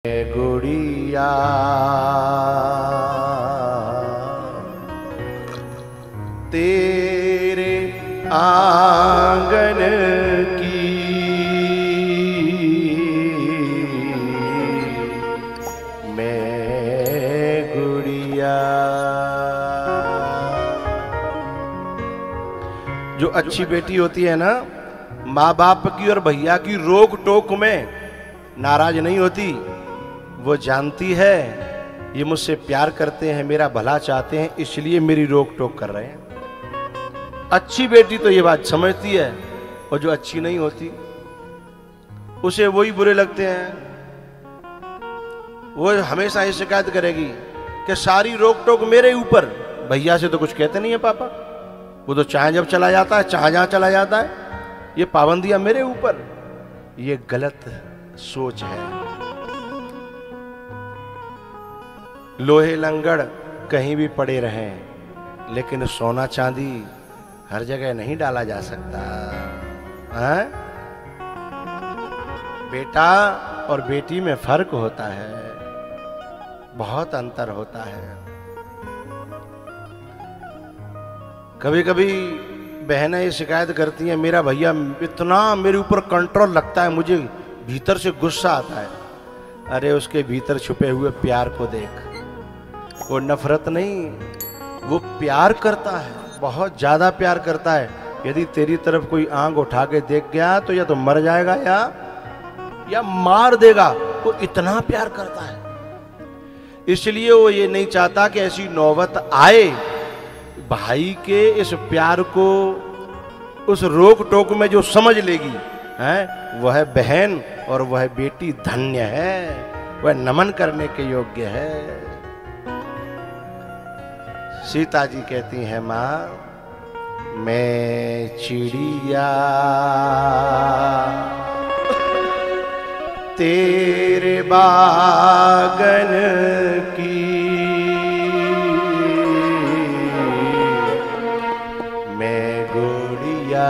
गुड़िया तेरे आंगन की मैं गुड़िया। जो अच्छी बेटी होती है ना, माँ बाप की और भैया की रोक टोक में नाराज नहीं होती। वो जानती है ये मुझसे प्यार करते हैं, मेरा भला चाहते हैं, इसलिए मेरी रोक टोक कर रहे हैं। अच्छी बेटी तो ये बात समझती है, और जो अच्छी नहीं होती उसे वही बुरे लगते हैं। वो हमेशा ये शिकायत करेगी कि सारी रोक टोक मेरे ऊपर, भैया से तो कुछ कहते नहीं है पापा, वो तो चाहे जब चला जाता है, चाहे जहां चला जाता है, ये पाबंदियां मेरे ऊपर। ये गलत सोच है। लोहे लंगड़ कहीं भी पड़े रहें, लेकिन सोना चांदी हर जगह नहीं डाला जा सकता है? बेटा और बेटी में फर्क होता है, बहुत अंतर होता है। कभी कभी बहनें ये शिकायत करती हैं, मेरा भैया इतना मेरे ऊपर कंट्रोल रखता है, मुझे भीतर से गुस्सा आता है। अरे उसके भीतर छुपे हुए प्यार को देख। वो नफरत नहीं, वो प्यार करता है, बहुत ज्यादा प्यार करता है। यदि तेरी तरफ कोई आंख उठा के देख गया तो या तो मर जाएगा या मार देगा। वो इतना प्यार करता है, इसलिए वो ये नहीं चाहता कि ऐसी नौबत आए। भाई के इस प्यार को, उस रोक टोक में जो समझ लेगी है, वह बहन और वह बेटी धन्य है, वह नमन करने के योग्य है। सीता जी कहती हैं, माँ मैं चिड़िया तेरे बागन की, मैं गुड़िया।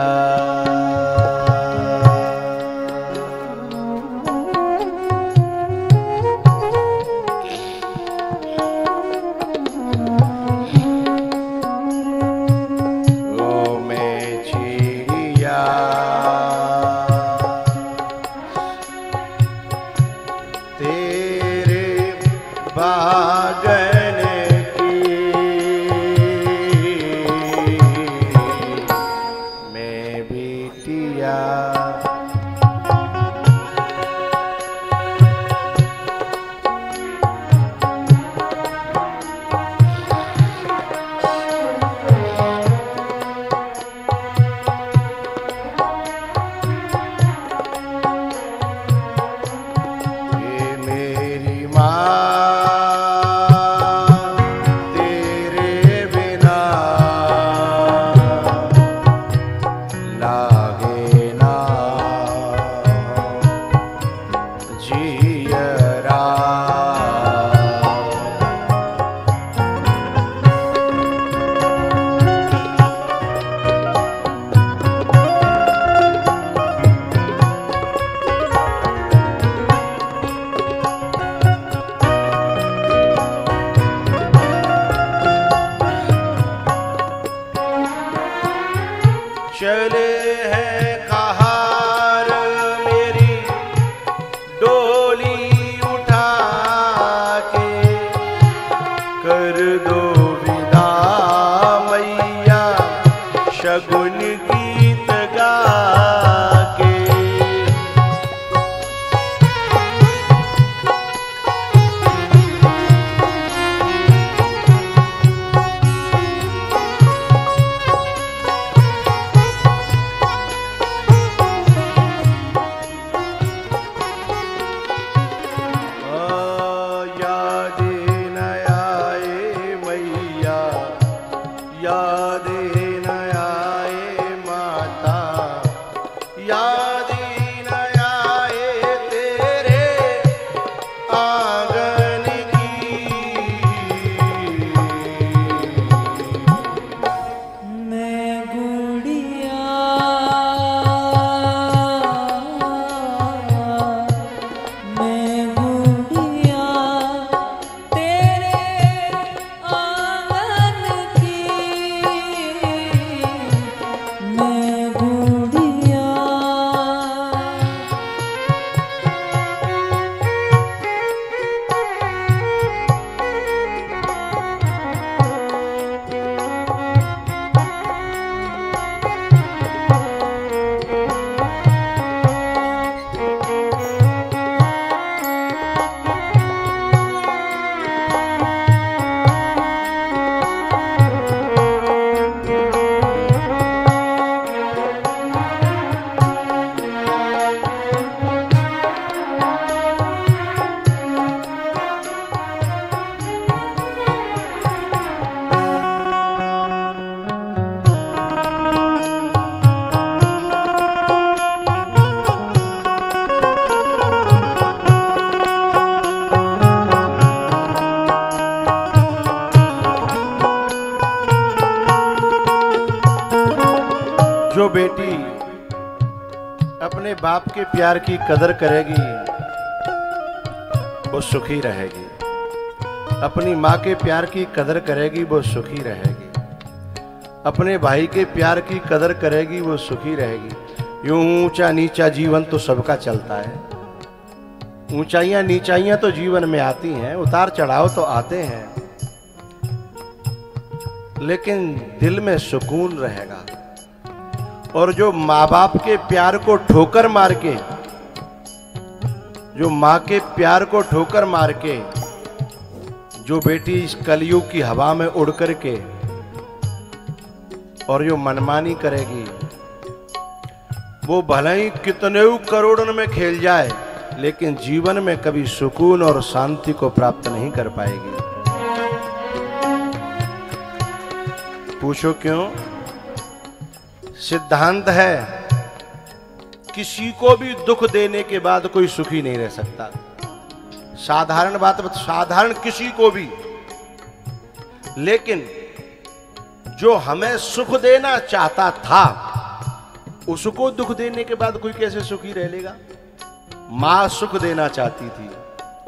बेटी अपने बाप के प्यार की कदर करेगी वो सुखी रहेगी, अपनी माँ के प्यार की कदर करेगी वो सुखी रहेगी, अपने भाई के प्यार की कदर करेगी वो सुखी रहेगी। यूं ऊंचा नीचा जीवन तो सबका चलता है, ऊंचाइयां नीचाइयां तो जीवन में आती हैं, उतार चढ़ाव तो आते हैं, लेकिन दिल में सुकून रहेगा। और जो माँ बाप के प्यार को ठोकर मार के, जो माँ के प्यार को ठोकर मार के जो बेटी इस कलयुग की हवा में उड़ कर के और जो मनमानी करेगी, वो भले ही कितने करोड़ों में खेल जाए, लेकिन जीवन में कभी सुकून और शांति को प्राप्त नहीं कर पाएगी। पूछो क्यों? सिद्धांत है किसी को भी दुख देने के बाद कोई सुखी नहीं रह सकता। साधारण बात, साधारण किसी को भी, लेकिन जो हमें सुख देना चाहता था उसको दुख देने के बाद कोई कैसे सुखी रह लेगा? मां सुख देना चाहती थी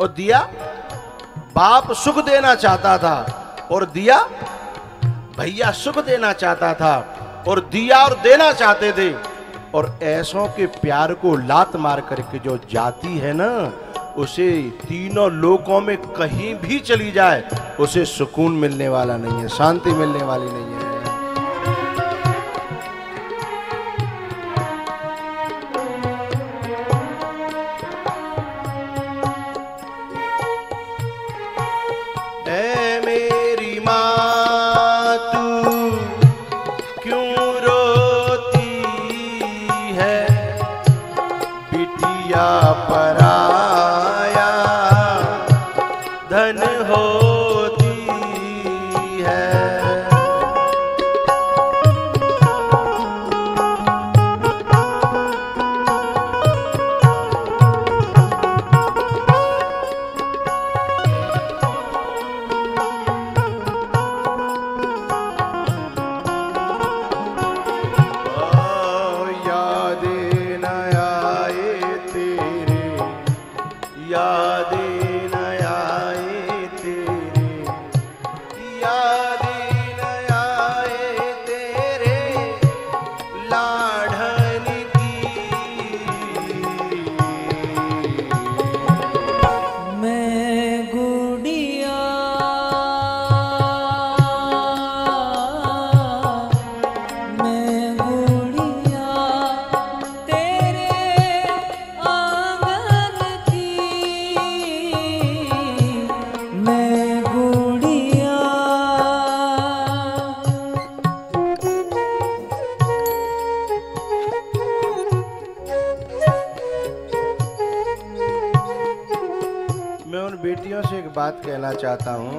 और दिया, बाप सुख देना चाहता था और दिया, भैया सुख देना चाहता था और दिया और देना चाहते थे। और ऐसों के प्यार को लात मार करके जो जाती है ना, उसे तीनों लोकों में कहीं भी चली जाए उसे सुकून मिलने वाला नहीं है, शांति मिलने वाली नहीं है। पराया धन होती है। बात कहना चाहता हूं,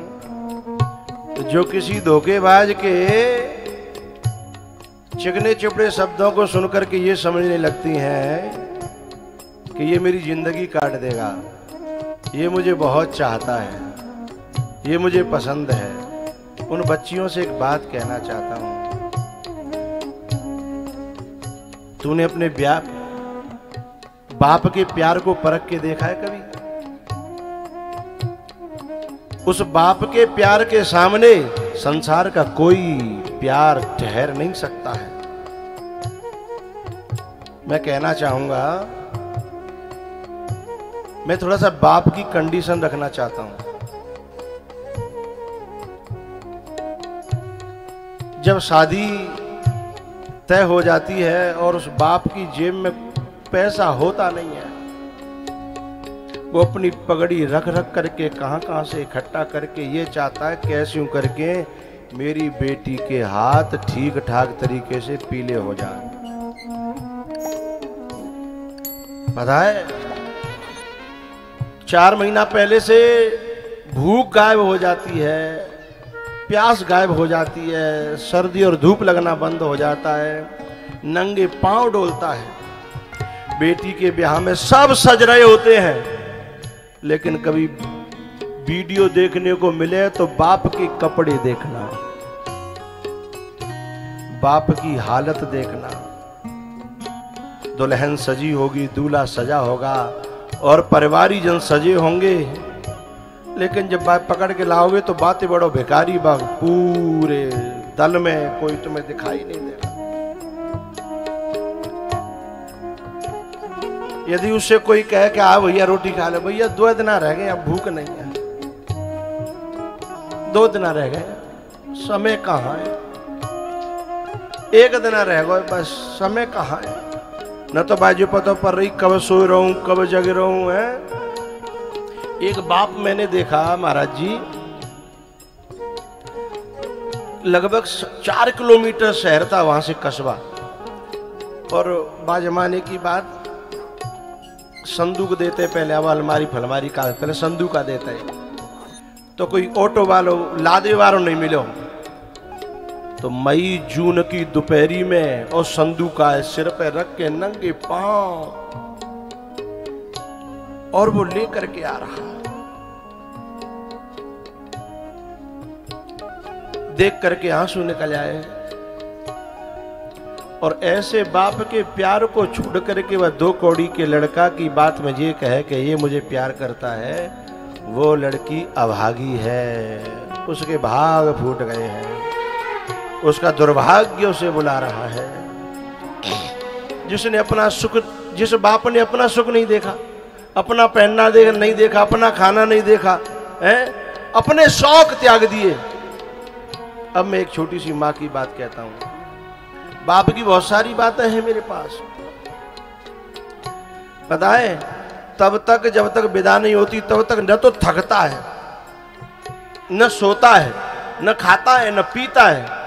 जो किसी धोखेबाज के चिकने चिपड़े शब्दों को सुनकर के ये समझने लगती हैं कि ये मेरी जिंदगी काट देगा, ये मुझे बहुत चाहता है, ये मुझे पसंद है, उन बच्चियों से एक बात कहना चाहता हूं। तूने अपने बाप के प्यार को परख के देखा है कभी? उस बाप के प्यार के सामने संसार का कोई प्यार ठहर नहीं सकता है। मैं कहना चाहूंगा, मैं थोड़ा सा बाप की कंडीशन रखना चाहता हूं। जब शादी तय हो जाती है और उस बाप की जेब में पैसा होता नहीं है, वो अपनी पगड़ी रख रख करके कहां से इकट्ठा करके ये चाहता है कैसे यूं करके मेरी बेटी के हाथ ठीक ठाक तरीके से पीले हो जाए। पता है 4 महीना पहले से भूख गायब हो जाती है, प्यास गायब हो जाती है, सर्दी और धूप लगना बंद हो जाता है, नंगे पांव डोलता है। बेटी के ब्याह में सब सज रहे होते हैं, लेकिन कभी वीडियो देखने को मिले तो बाप के कपड़े देखना, बाप की हालत देखना, दुल्हन सजी होगी, दूल्हा सजा होगा और परिवारीजन सजे होंगे, लेकिन जब बात पकड़ के लाओगे तो बातें बड़ो भिखारी बाग, पूरे दल में कोई तुम्हें दिखाई नहीं देगा। यदि उससे कोई कहे कि आ भैया रोटी खा ले, भैया 2 दिन रह गए, अब भूख नहीं है, 2 दिन रह गए, समय कहाँ है, 1 दिन रह गए, बस समय कहाँ है, न तो बाजू पता पर रही कब सो रहा हूं कब जग रहा हूं है। एक बाप मैंने देखा महाराज जी, लगभग 4 किलोमीटर शहर था वहां से कस्बा, और बाजमाने की बात संदूक देते पहले, अब अलमारी फलमारी का पहले संदूक देते है, तो कोई ऑटो वालों लादे वालों नहीं मिलो, तो मई जून की दोपहरी में और संदूका सिर पे रख के नंगे पांव, और वो लेकर के आ रहा, देख करके आंसू निकल आए। और ऐसे बाप के प्यार को छोड़ करके वह 2 कौड़ी के लड़का की बात में ये कहे कि ये मुझे प्यार करता है, वो लड़की अभागी है, उसके भाग फूट गए हैं, उसका दुर्भाग्य उसे बुला रहा है। जिसने अपना सुख, जिस बाप ने अपना सुख नहीं देखा, अपना पहनना नहीं देखा, अपना खाना नहीं देखा है, अपने शौक त्याग दिए। अब मैं एक छोटी सी माँ की बात कहता हूं, बाप की बहुत सारी बातें हैं मेरे पास, पता है, तब तक जब तक विदा नहीं होती तब तक न तो थकता है, न सोता है, न खाता है, न पीता है।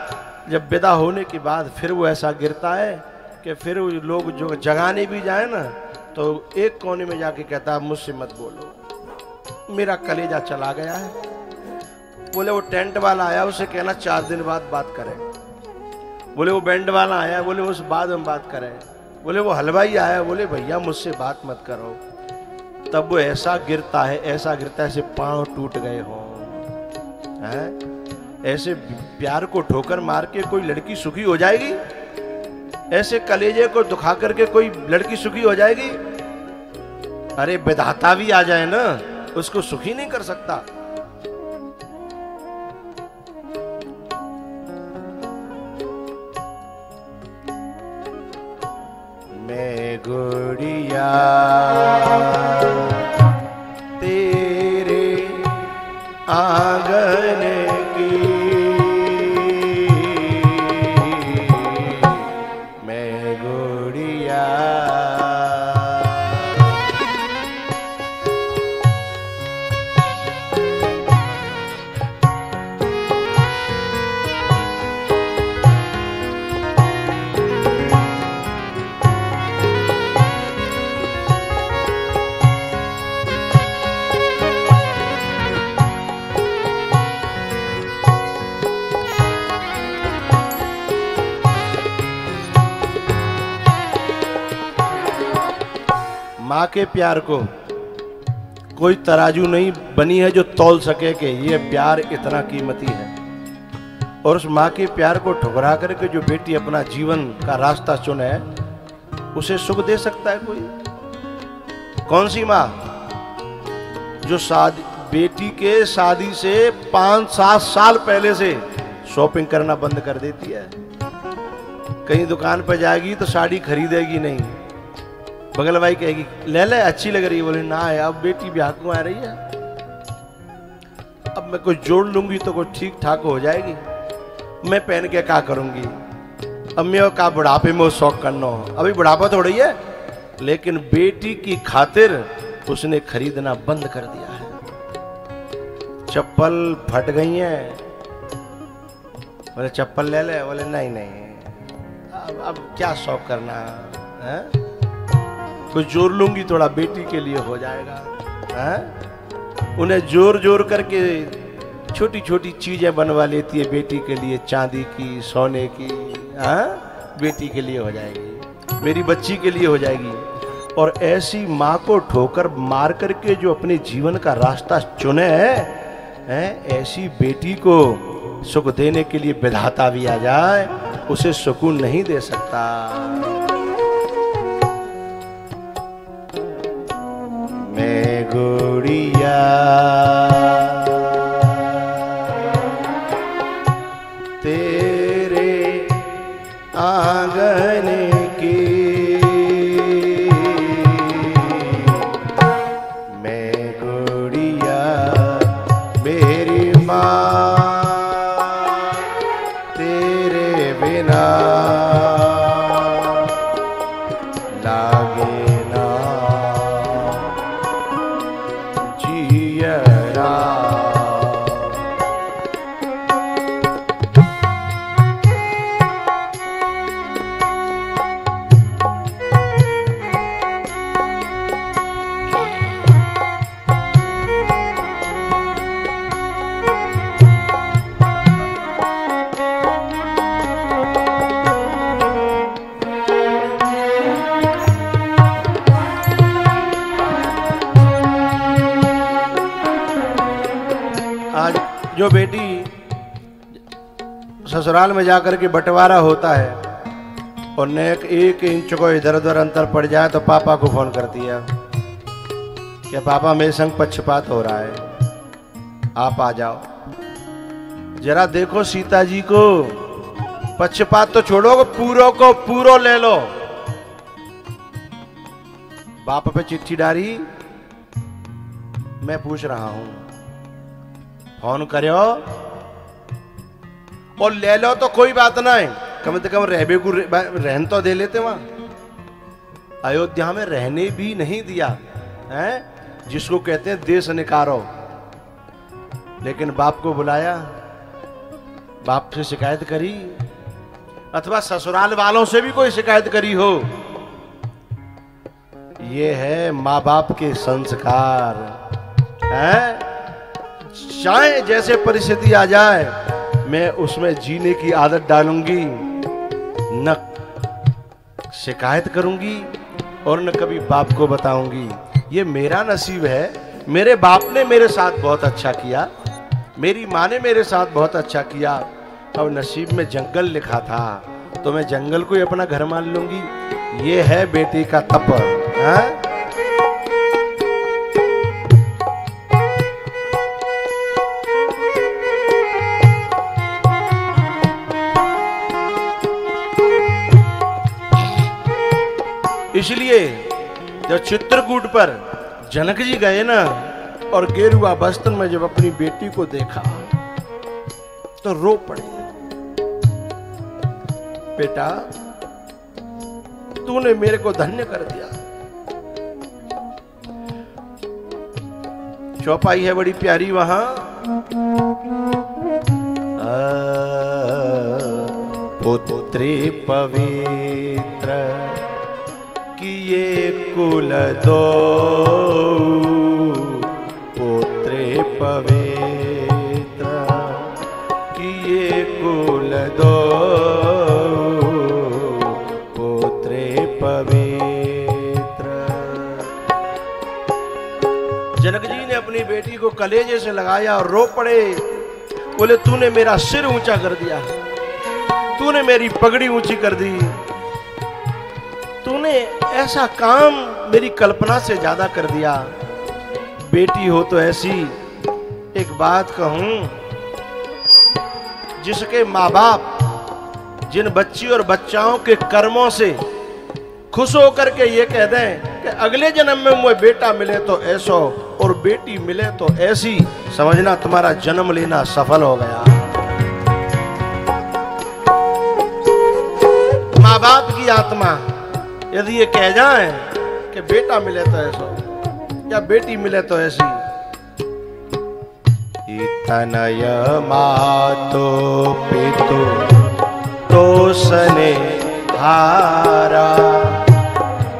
जब विदा होने के बाद फिर वो ऐसा गिरता है कि फिर लोग जो जगाने भी जाए ना, तो एक कोने में जाके कहता है मुझसे मत बोलो, मेरा कलेजा चला गया है। बोले वो टेंट वाला आया, उसे कहना 4 दिन बाद बात करें। बोले वो बैंड वाला आया, बोले उस बाद हम बात करें। बोले वो हलवाई आया, बोले भैया मुझसे बात मत करो। तब वो ऐसा गिरता है, ऐसा गिरता है, ऐसे पांव टूट गए हों, ऐसे प्यार को ठोकर मार के कोई लड़की सुखी हो जाएगी? ऐसे कलेजे को दुखा करके कोई लड़की सुखी हो जाएगी? अरे विधाता भी आ जाए ना, उसको सुखी नहीं कर सकता। मैं गुड़िया तेरे आंगन की, मैं गुड़िया माँ के प्यार को कोई तराजू नहीं बनी है जो तौल सके कि ये प्यार इतना कीमती है। और उस माँ के प्यार को ठुकरा करके जो बेटी अपना जीवन का रास्ता चुने, उसे सुख दे सकता है कोई? कौन सी माँ जो शादी, बेटी के शादी से 5-7 साल पहले से शॉपिंग करना बंद कर देती है? कहीं दुकान पर जाएगी तो साड़ी खरीदेगी नहीं, बगल भाई कहेगी ले ले अच्छी लग रही है, बोले ना है अब बेटी ब्याह को आ रही है, अब मैं कुछ जोड़ लूंगी तो कुछ ठीक ठाक हो जाएगी, मैं पहन के क्या करूंगी, अब मैं का बुढ़ापे में शौक करना हो, अभी बुढ़ापा थोड़ी है। लेकिन बेटी की खातिर उसने खरीदना बंद कर दिया है। चप्पल फट गई है, बोले चप्पल ले ले, बोले नहीं नहीं अब क्या शौक करना है, कुछ जोड़ लूंगी थोड़ा बेटी के लिए हो जाएगा है? उन्हें जोर जोर करके छोटी छोटी चीजें बनवा लेती है बेटी के लिए, चांदी की, सोने की, बेटी के लिए हो जाएगी, मेरी बच्ची के लिए हो जाएगी। और ऐसी माँ को ठोकर मार करके जो अपने जीवन का रास्ता चुने हैं, ऐसी बेटी को सुख देने के लिए विधाता भी आ जाए, उसे सुकून नहीं दे सकता। मैं गुड़िया तेरे आंगन की, मैं गुड़िया मेरी माँ तेरे बिना लागे ना जियरा। आज जो बेटी ससुराल में जाकर के बंटवारा होता है और नेक 1 इंच को इधर उधर अंतर पड़ जाए तो पापा को फोन करती है कि पापा मेरे संग पक्षपात हो रहा है, आप आ जाओ। जरा देखो सीता जी को, पक्षपात तो छोड़ो, पूरो को पूरो ले लो। बाप पे चिट्ठी डाली, मैं पूछ रहा हूं, फोन करो और ले लो तो कोई बात ना है, कम से कम रहबे को रहन तो दे लेते। वहां अयोध्या में रहने भी नहीं दिया है, जिसको कहते हैं देश निकारो। लेकिन बाप को बुलाया, बाप से शिकायत करी, अथवा ससुराल वालों से भी कोई शिकायत करी हो। ये है माँ बाप के संस्कार है। चाहे जैसे परिस्थिति आ जाए, मैं उसमें जीने की आदत डालूंगी, न शिकायत करूंगी और न कभी बाप को बताऊंगी। ये मेरा नसीब है, मेरे बाप ने मेरे साथ बहुत अच्छा किया, मेरी माँ ने मेरे साथ बहुत अच्छा किया। अब नसीब में जंगल लिखा था तो मैं जंगल को ही अपना घर मान लूंगी। ये है बेटी का तप है? इसलिए जब चित्रकूट पर जनक जी गए ना और गेरुआ वस्त्र में जब अपनी बेटी को देखा तो रो पड़े। बेटा, तूने मेरे को धन्य कर दिया। चौपाई है बड़ी प्यारी वहां, पुत्री पवित्र किए कुल दो, पुत्री पवित्र किए कुल दो, पुत्री पवित्र। जनक जी ने अपनी बेटी को कलेजे से लगाया और रो पड़े। बोले, तूने मेरा सिर ऊंचा कर दिया, तूने मेरी पगड़ी ऊंची कर दी, तूने ऐसा काम मेरी कल्पना से ज्यादा कर दिया। बेटी हो तो ऐसी। एक बात कहूं, जिसके माँ बाप जिन बच्ची और बच्चाओं के कर्मों से खुश होकर के ये कह दें कि अगले जन्म में मुझे बेटा मिले तो ऐसा और बेटी मिले तो ऐसी, समझना तुम्हारा जन्म लेना सफल हो गया। माँ बाप की आत्मा यदि ये कह जाए कि बेटा मिले तो ऐसा या बेटी मिले तो ऐसी, तनय मातो पितु तो सने हारा,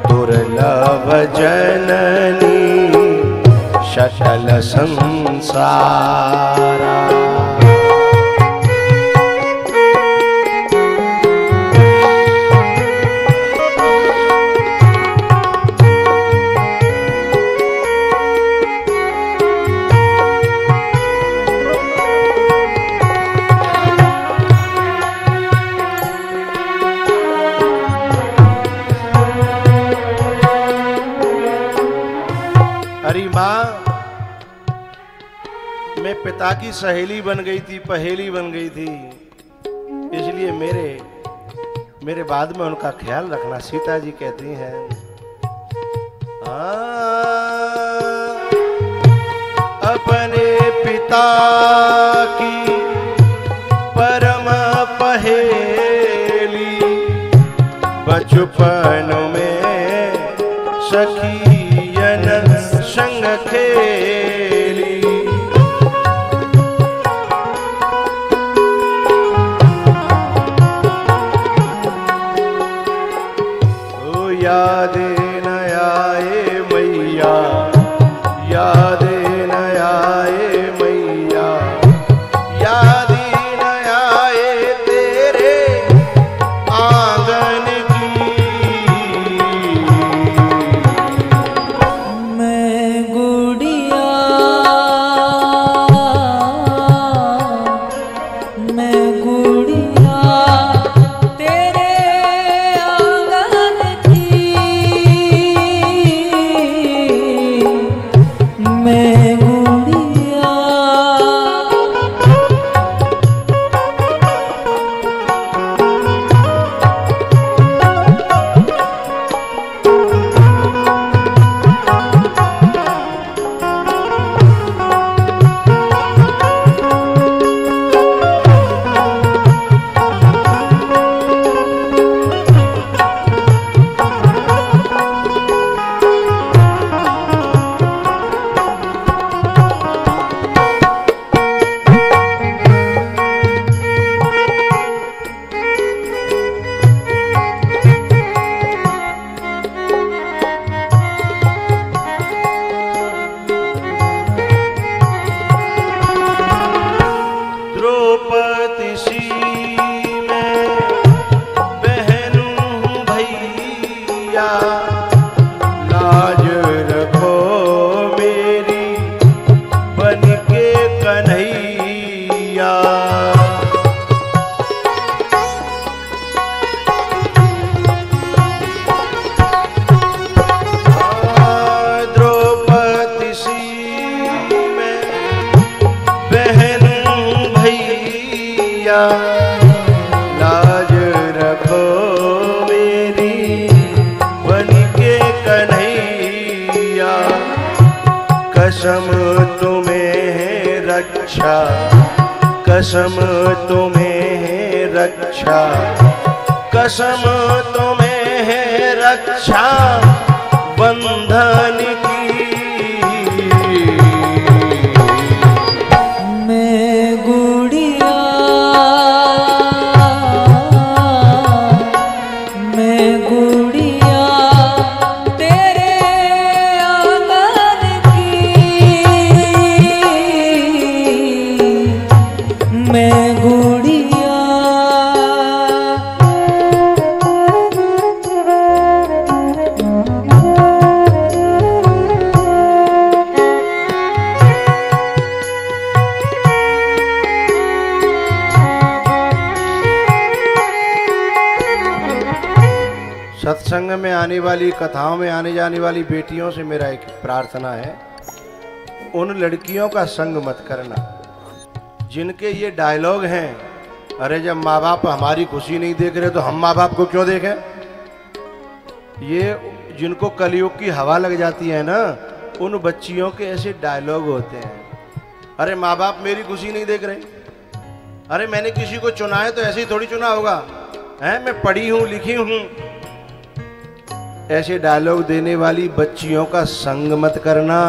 दुर्लभ जननी शकल संसारा। मैं पिता की सहेली बन गई थी, पहेली बन गई थी, इसलिए मेरे बाद में उनका ख्याल रखना। सीता जी कहती हैं अपने पिता की परम पहेली बचपन में सखियन संग खेली। ओ याद न आए मैया, याद न आए मैया, याद न आए तेरे आंगन की। मैं गुड़िया, मैं गुड़िया तेरे आंगन की, मैं गुड़िया। द्रौपदी सी मैं बहन हूँ भैया, लाज रखो मेरी बन के कन्हैया। द्रौपदी सी मैं बहन भैया, लाज रखो मेरी बन के कन्हैया। कसम तुम्हें है रक्षा, कसम तुम्हें है रक्षा, कसम तुम्हें है रक्षा बंधन की। मैं गुड़िया, मैं गुड़िया तेरे आंगन की, मैं गुड़िया। सत्संग में आने वाली, कथाओं में आने जाने वाली बेटियों से मेरा एक प्रार्थना है, उन लड़कियों का संग मत करना जिनके ये डायलॉग हैं, अरे जब माँ बाप हमारी खुशी नहीं देख रहे तो हम माँ बाप को क्यों देखें। ये जिनको कलयुग की हवा लग जाती है ना, उन बच्चियों के ऐसे डायलॉग होते हैं, अरे माँ बाप मेरी खुशी नहीं देख रहे, अरे मैंने किसी को चुना है तो ऐसे ही थोड़ी चुना होगा, है मैं पढ़ी हूँ लिखी हूँ। ऐसे डायलॉग देने वाली बच्चियों का संग मत करना,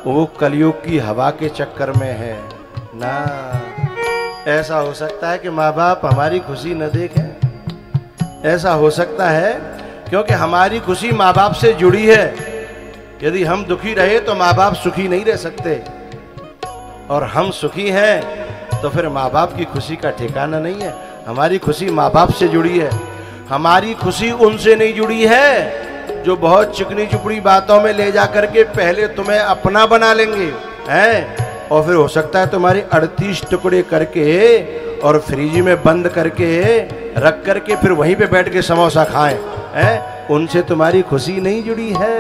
वो कलयुग की हवा के चक्कर में है ना। ऐसा हो सकता है कि माँ बाप हमारी खुशी न देखें, ऐसा हो सकता है क्योंकि हमारी खुशी माँ बाप से जुड़ी है। यदि हम दुखी रहे तो माँ बाप सुखी नहीं रह सकते, और हम सुखी हैं तो फिर माँ बाप की खुशी का ठिकाना नहीं है। हमारी खुशी माँ बाप से जुड़ी है, हमारी खुशी उनसे नहीं जुड़ी है जो बहुत चिकनी चुपड़ी बातों में ले जा करके पहले तुम्हें अपना बना लेंगे, हैं, और फिर हो सकता है तुम्हारी 38 टुकड़े करके और फ्रिज में बंद करके रख करके फिर वहीं पे बैठ के समोसा खाएं, हैं, उनसे तुम्हारी खुशी नहीं जुड़ी है।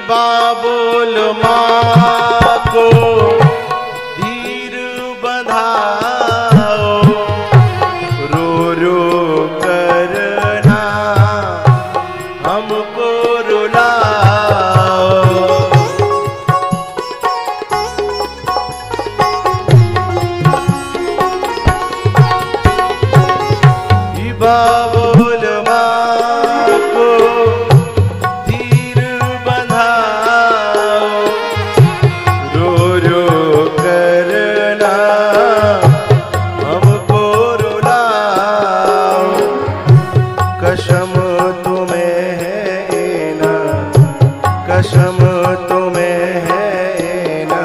बाबुल माँ को धीर बंधाओ, रो रो करना हमको रुलाओ। बाबुल माँ को कसम तुम्हें है ना, कसम तुम्हें है ना,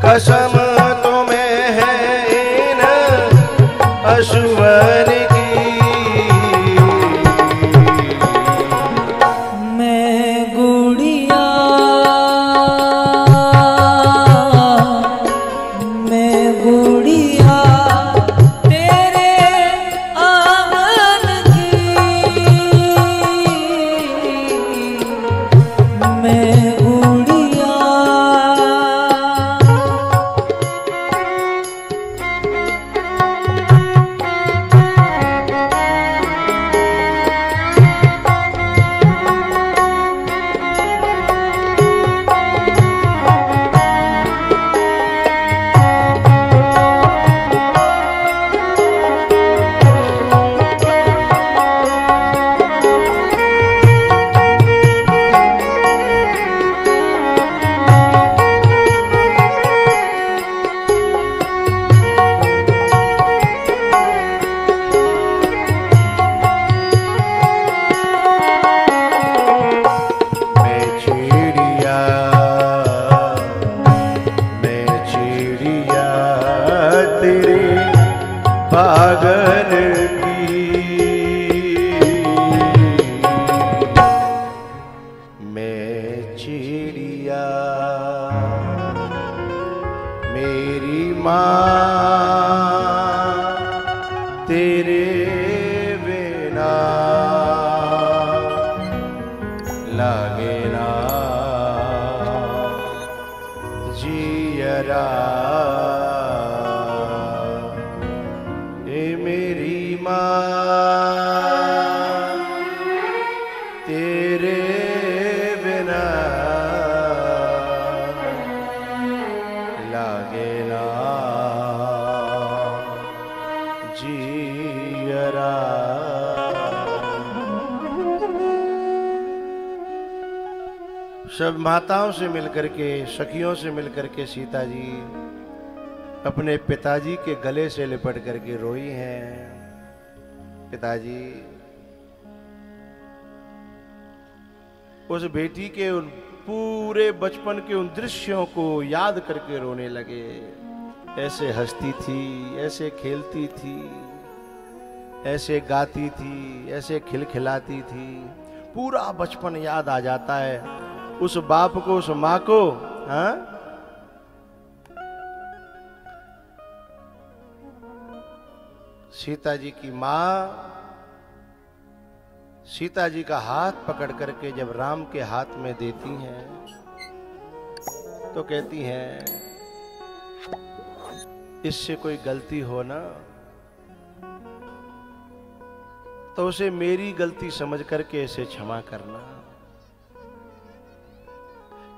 कसम तुम्हें है ना अश्वर की। मैं गुड़िया, मैं गुड़िया तेरे आंगन की, मैं गुड़िया। बागन की मैं चिड़िया, मेरी माँ तेरे बिना लागे ना जियरा। मेरी माँ तेरे बिना लागे ना जियरा। सब माताओं से मिलकर के, सखियों से मिलकर के सीता जी अपने पिताजी के गले से लिपट करके रोई हैं। पिताजी, उस बेटी के उन पूरे बचपन के उन दृश्यों को याद करके रोने लगे। ऐसे हंसती थी, ऐसे खेलती थी, ऐसे गाती थी, ऐसे खिलखिलाती थी। पूरा बचपन याद आ जाता है उस बाप को, उस माँ को। हाँ, सीता जी की माँ सीता जी का हाथ पकड़ करके जब राम के हाथ में देती हैं तो कहती हैं, इससे कोई गलती हो ना तो उसे मेरी गलती समझ करके इसे क्षमा करना,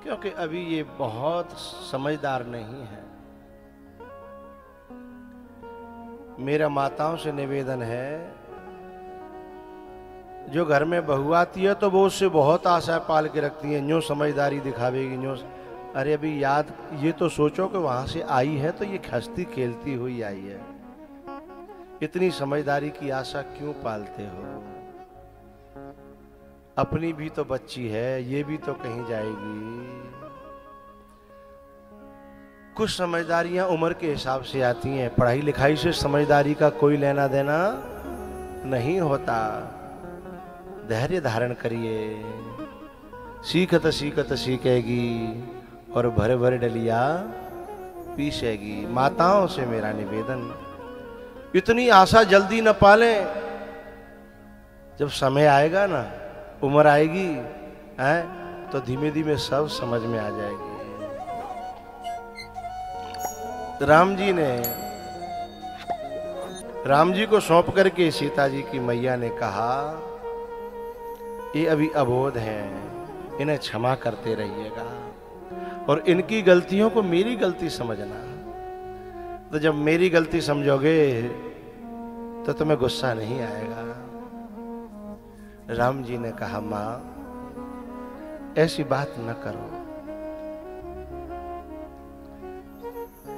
क्योंकि अभी ये बहुत समझदार नहीं है। मेरा माताओं से निवेदन है, जो घर में बहू आती है तो वो उससे बहुत आशा पाल के रखती है, न्यों समझदारी दिखावेगी, न्यों। अरे अभी याद ये तो सोचो कि वहां से आई है तो ये हंसती खेलती हुई आई है, इतनी समझदारी की आशा क्यों पालते हो? अपनी भी तो बच्ची है, ये भी तो कहीं जाएगी। कुछ समझदारियां उम्र के हिसाब से आती हैं, पढ़ाई लिखाई से समझदारी का कोई लेना देना नहीं होता। धैर्य धारण करिए, सीखत सीखत सीखेगी और भरे भरे डलिया पीसेगी। माताओं से मेरा निवेदन, इतनी आशा जल्दी न पालें। जब समय आएगा ना, उम्र आएगी है, तो धीमे धीमे सब समझ में आ जाएगी। राम जी को सौंप करके सीता जी की मैया ने कहा, ये अभी अबोध हैं, इन्हें क्षमा करते रहिएगा और इनकी गलतियों को मेरी गलती समझना। तो जब मेरी गलती समझोगे तो तुम्हें गुस्सा नहीं आएगा। राम जी ने कहा, मां ऐसी बात न करो,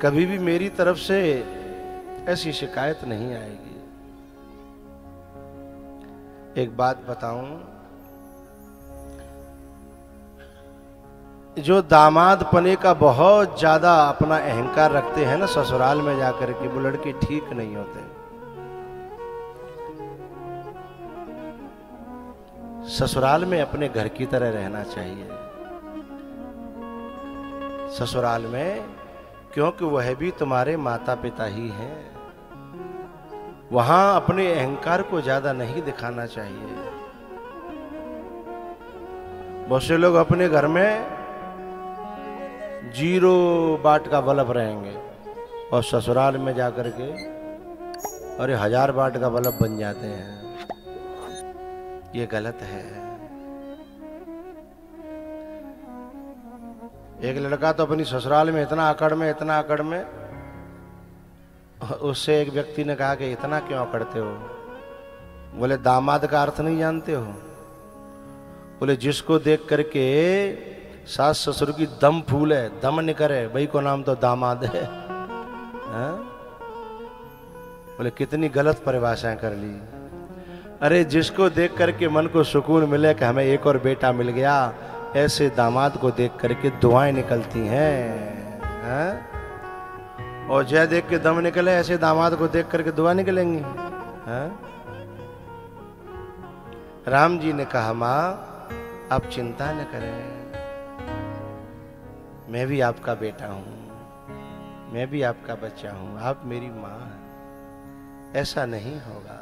कभी भी मेरी तरफ से ऐसी शिकायत नहीं आएगी। एक बात बताऊं, जो दामाद पने का बहुत ज्यादा अपना अहंकार रखते हैं ना, ससुराल में जाकर के, वो लड़के ठीक नहीं होते। ससुराल में अपने घर की तरह रहना चाहिए। ससुराल में, क्योंकि वह भी तुम्हारे माता पिता ही हैं, वहां अपने अहंकार को ज्यादा नहीं दिखाना चाहिए। बहुत से लोग अपने घर में 0 वाट का बल्ब रहेंगे और ससुराल में जाकर के अरे 1000 वाट का बल्ब बन जाते हैं। ये गलत है। एक लड़का तो अपनी ससुराल में इतना अकड़ में, उससे एक व्यक्ति ने कहा कि इतना क्यों अकड़ते हो? बोले दामाद का अर्थ नहीं जानते हो? बोले जिसको देख करके सास ससुर की दम फूले, दम निकरे, भाई को नाम तो दामाद है। बोले कितनी गलत परिभाषाएं कर ली। अरे जिसको देख करके मन को सुकून मिले कि हमें एक और बेटा मिल गया, ऐसे दामाद को देख करके दुआएं निकलती हैं। और जय देख के दम निकले, ऐसे दामाद को देख करके दुआ निकलेंगी। राम जी ने कहा, मां आप चिंता न करें, मैं भी आपका बेटा हूं, मैं भी आपका बच्चा हूं, आप मेरी मां हैं, ऐसा नहीं होगा।